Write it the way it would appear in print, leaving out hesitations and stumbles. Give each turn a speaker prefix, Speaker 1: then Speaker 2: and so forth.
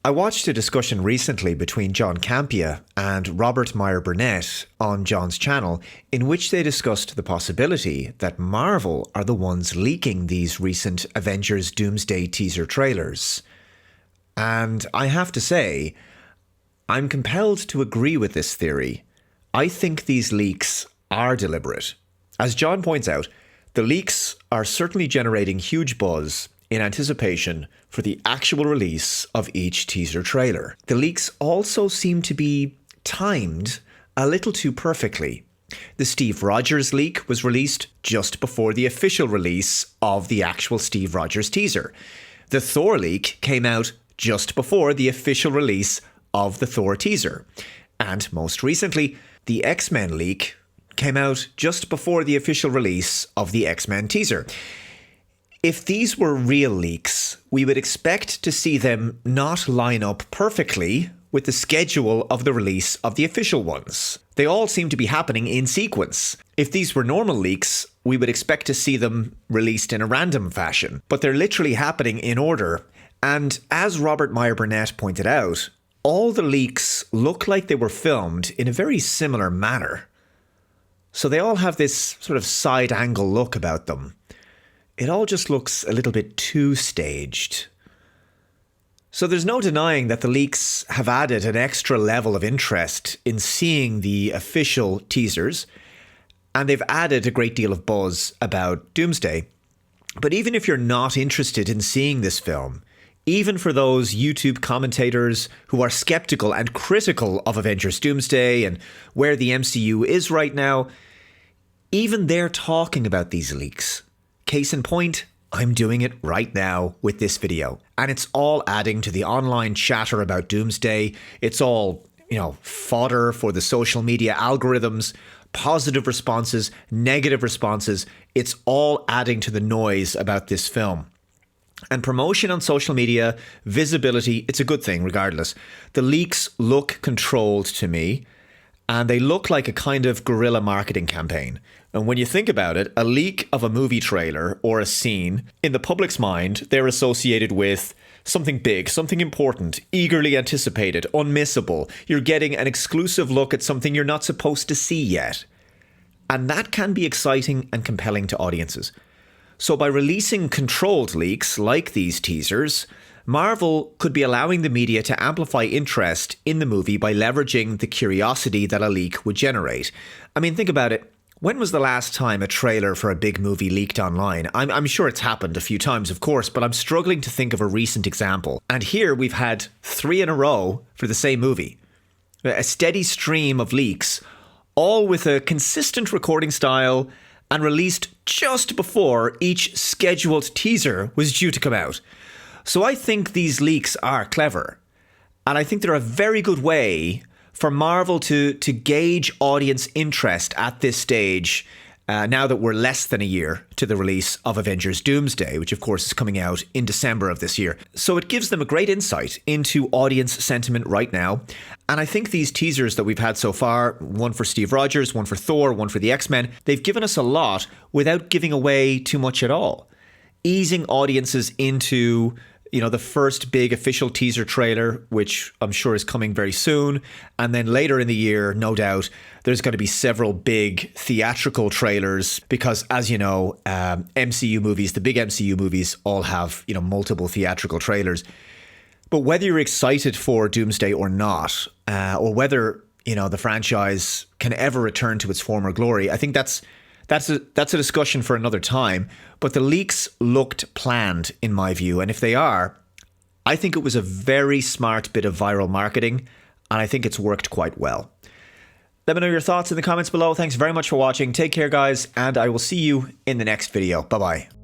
Speaker 1: I watched a discussion recently between John Campea and Robert Meyer Burnett on John's channel, in which they discussed the possibility that Marvel are the ones leaking these recent Avengers Doomsday teaser trailers. And I have to say, I'm compelled to agree with this theory. I think these leaks are deliberate. As John points out, the leaks are certainly generating huge buzz in anticipation for the actual release of each teaser trailer. The leaks also seem to be timed a little too perfectly. The Steve Rogers leak was released just before the official release of the actual Steve Rogers teaser. The Thor leak came out just before the official release of the Thor teaser. And most recently, the X-Men leak came out just before the official release of the X-Men teaser. If these were real leaks, we would expect to see them not line up perfectly with the schedule of the release of the official ones. They all seem to be happening in sequence. If these were normal leaks, we would expect to see them released in a random fashion, but they're literally happening in order. And as Robert Meyer Burnett pointed out, all the leaks look like they were filmed in a very similar manner. So they all have this sort of side angle look about them. It all just looks a little bit too staged. So there's no denying that the leaks have added an extra level of interest in seeing the official teasers, and they've added a great deal of buzz about Doomsday. But even if you're not interested in seeing this film, even for those YouTube commentators who are skeptical and critical of Avengers Doomsday and where the MCU is right now, even they're talking about these leaks. Case in point, I'm doing it right now with this video. And it's all adding to the online chatter about Doomsday. It's all, fodder for the social media algorithms, positive responses, negative responses. It's all adding to the noise about this film. And promotion on social media, visibility, it's a good thing regardless. The leaks look controlled to me, and they look like a kind of guerrilla marketing campaign. And when you think about it, a leak of a movie trailer or a scene, in the public's mind, they're associated with something big, something important, eagerly anticipated, unmissable. You're getting an exclusive look at something you're not supposed to see yet. And that can be exciting and compelling to audiences. So by releasing controlled leaks like these teasers, Marvel could be allowing the media to amplify interest in the movie by leveraging the curiosity that a leak would generate. I mean, think about it. When was the last time a trailer for a big movie leaked online? I'm sure it's happened a few times, of course, but I'm struggling to think of a recent example. And here we've had 3 in a row for the same movie. A steady stream of leaks, all with a consistent recording style and released just before each scheduled teaser was due to come out. So I think these leaks are clever. And I think they're a very good way for Marvel to gauge audience interest at this stage, now that we're less than a year to the release of Avengers Doomsday, which of course is coming out in December of this year. So it gives them a great insight into audience sentiment right now. And I think these teasers that we've had so far, one for Steve Rogers, one for Thor, one for the X-Men, they've given us a lot without giving away too much at all. Easing audiences into the first big official teaser trailer, which I'm sure is coming very soon. And then later in the year, no doubt, there's going to be several big theatrical trailers because, as you know, MCU movies, the big MCU movies all have, multiple theatrical trailers. But whether you're excited for Doomsday or not, or whether, the franchise can ever return to its former glory, I think that's a discussion for another time, but the leaks looked planned in my view. And if they are, I think it was a very smart bit of viral marketing, and I think it's worked quite well. Let me know your thoughts in the comments below. Thanks very much for watching. Take care, guys, and I will see you in the next video. Bye-bye.